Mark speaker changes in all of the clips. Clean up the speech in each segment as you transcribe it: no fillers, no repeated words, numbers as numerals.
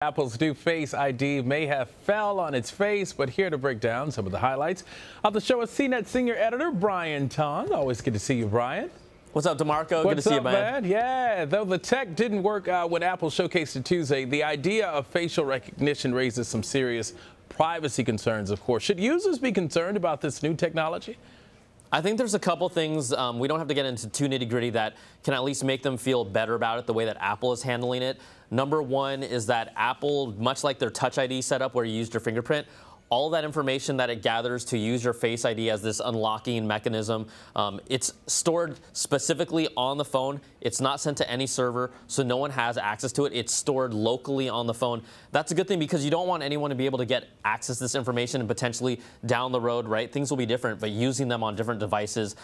Speaker 1: Apple's new Face ID may have fell on its face, but here to break down some of the highlights of the show is CNET senior editor Brian Tong. Always good to see you, Brian.
Speaker 2: What's up, DeMarco? Good to see you, man.
Speaker 1: Yeah, though the tech didn't work out when Apple showcased it Tuesday, the idea of facial recognition raises some serious privacy concerns, of course. Should users be concerned about this new technology?
Speaker 2: I think there's a couple things, we don't have to get into too nitty-gritty, that can at least make them feel better about it the way that Apple is handling it. Number one is that Apple, much like their Touch ID setup where you used your fingerprint, all that information that it gathers to use your Face ID as this unlocking mechanism, it's stored specifically on the phone. It's not sent to any server, so no one has access to it. It's stored locally on the phone. That's a good thing because you don't want anyone to be able to get access to this information and potentially down the road, right? Things will be different, but using them on different devices.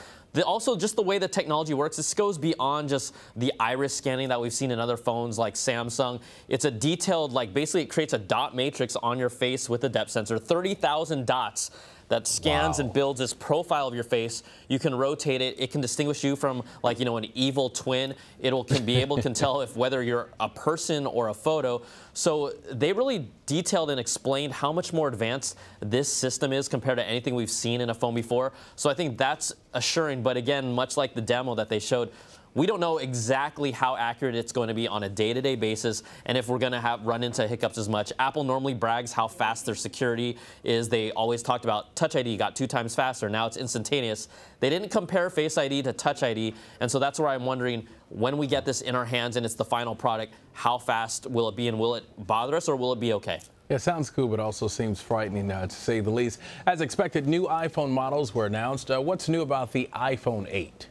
Speaker 2: Also, just the way the technology works, this goes beyond just the iris scanning that we've seen in other phones like Samsung. It's a detailed, basically it creates a dot matrix on your face with a depth sensor, 30,000 dots that scans and builds this profile of your face. You can rotate it. It can distinguish you from, an evil twin. Can tell if whether you're a person or a photo. So they really detailed and explained how much more advanced this system is compared to anything we've seen in a phone before. So I think that's assuring. But again, much like the demo that they showed, we don't know exactly how accurate it's going to be on a day-to-day basis and if we're going to run into hiccups as much. Apple normally brags how fast their security is. They always talked about Touch ID got 2 times faster. Now it's instantaneous. They didn't compare Face ID to Touch ID, and so that's where I'm wondering, when we get this in our hands and it's the final product, how fast will it be, and will it bother us or will it be okay?
Speaker 1: Yeah, sounds cool, but also seems frightening to say the least. As expected, new iPhone models were announced. What's new about the iPhone 8?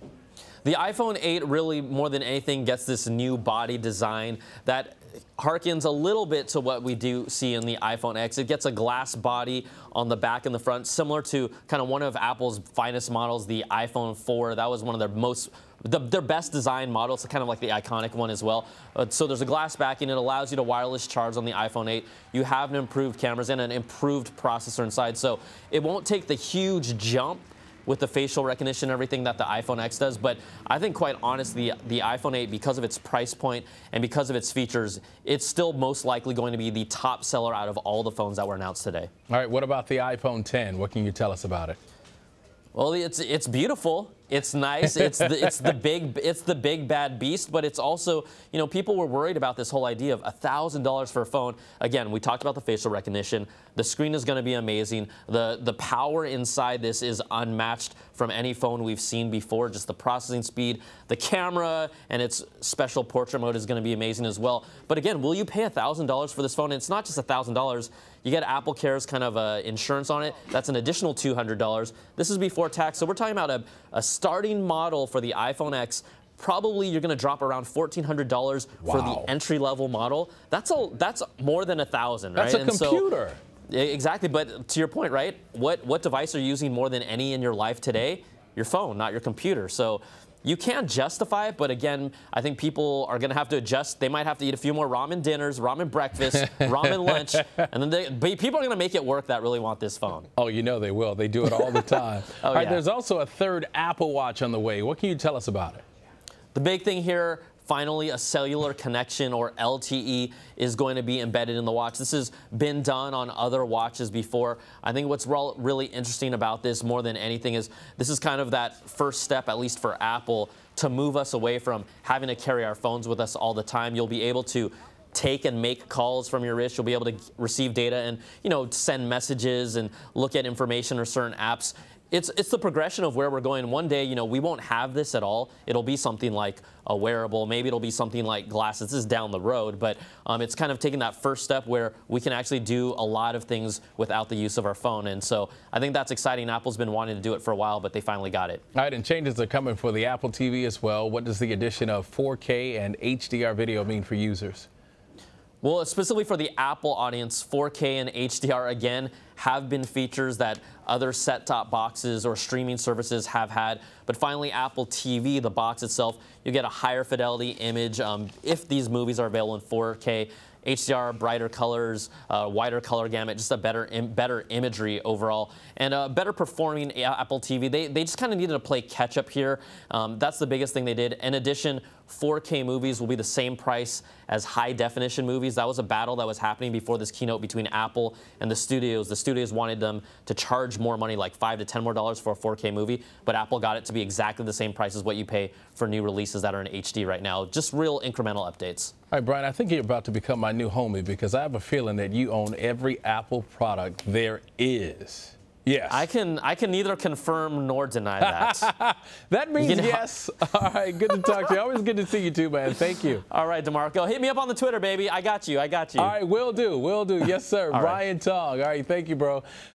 Speaker 2: The iPhone 8 really, more than anything, gets this new body design that harkens a little bit to what we do see in the iPhone X. It gets a glass body on the back and the front, similar to kind of one of Apple's finest models, the iPhone 4. That was one of their best design models, kind of like the iconic one as well. So there's a glass backing. It allows you to wireless charge on the iPhone 8. You have an improved cameras and an improved processor inside, so it won't take the huge jump with the facial recognition and everything that the iPhone X does. But I think, quite honestly, the iPhone 8, because of its price point and because of its features, it's still most likely going to be the top seller out of all the phones that were announced today.
Speaker 1: All right, what about the iPhone 10? What can you tell us about it?
Speaker 2: Well, it's beautiful. It's nice. It's the big bad beast. But it's also, people were worried about this whole idea of $1,000 for a phone. Again, we talked about the facial recognition. The screen is going to be amazing. The power inside this is unmatched from any phone we've seen before. Just the processing speed, the camera, and its special portrait mode is going to be amazing as well. But again, will you pay $1,000 for this phone? And it's not just $1,000. You get Apple Care's kind of insurance on it. That's an additional $200. This is before tax. So we're talking about a starting model for the iPhone X. Probably you're going to drop around $1,400 for the entry-level model. That's more than $1,000, right?
Speaker 1: That's a computer.
Speaker 2: Exactly, but to your point, right? What device are you using more than any in your life today? Your phone, not your computer. So you can justify it, but again, I think people are going to have to adjust. They might have to eat a few more ramen dinners, ramen breakfast, ramen lunch, and then people are going to make it work that really want this phone.
Speaker 1: Oh, they will. They do it all the time. All right, there's also a third Apple Watch on the way. What can you tell us about it?
Speaker 2: The big thing here, finally, a cellular connection, or LTE, is going to be embedded in the watch. This has been done on other watches before. I think what's really interesting about this more than anything is this is kind of that first step, at least for Apple, to move us away from having to carry our phones with us all the time. You'll be able to take and make calls from your wrist. You'll be able to receive data and, send messages and look at information or certain apps. It's the progression of where we're going. One day, we won't have this at all. It'll be something like a wearable. Maybe it'll be something like glasses. This is down the road, but it's kind of taking that first step where we can actually do a lot of things without the use of our phone. And so I think that's exciting. Apple's been wanting to do it for a while, but they finally got it.
Speaker 1: All right, and changes are coming for the Apple TV as well. What does the addition of 4K and HDR video mean for users?
Speaker 2: Well, specifically for the Apple audience, 4K and HDR, again, have been features that other set-top boxes or streaming services have had. But finally, Apple TV, the box itself, you get a higher fidelity image if these movies are available in 4K. HDR, brighter colors, wider color gamut, just a better imagery overall, and a better performing Apple TV. They just kind of needed to play catch up here. That's the biggest thing they did. In addition, 4K movies will be the same price as high-definition movies. That was a battle that was happening before this keynote between Apple and the studios. The studios wanted them to charge more money, like $5 to $10 more for a 4K movie, but Apple got it to be exactly the same price as what you pay for new releases that are in HD right now. Just real incremental updates.
Speaker 1: All right, Brian, I think you're about to become my new homie because I have a feeling that you own every Apple product there is. Yes.
Speaker 2: I can neither confirm nor deny that.
Speaker 1: That means yes. All right, good to talk to you. Always good to see you too, man. Thank you.
Speaker 2: All right, DeMarco. Hit me up on the Twitter, baby. I got you.
Speaker 1: All right, will do. Will do. Yes, sir. Brian Tong. All right, thank you, bro.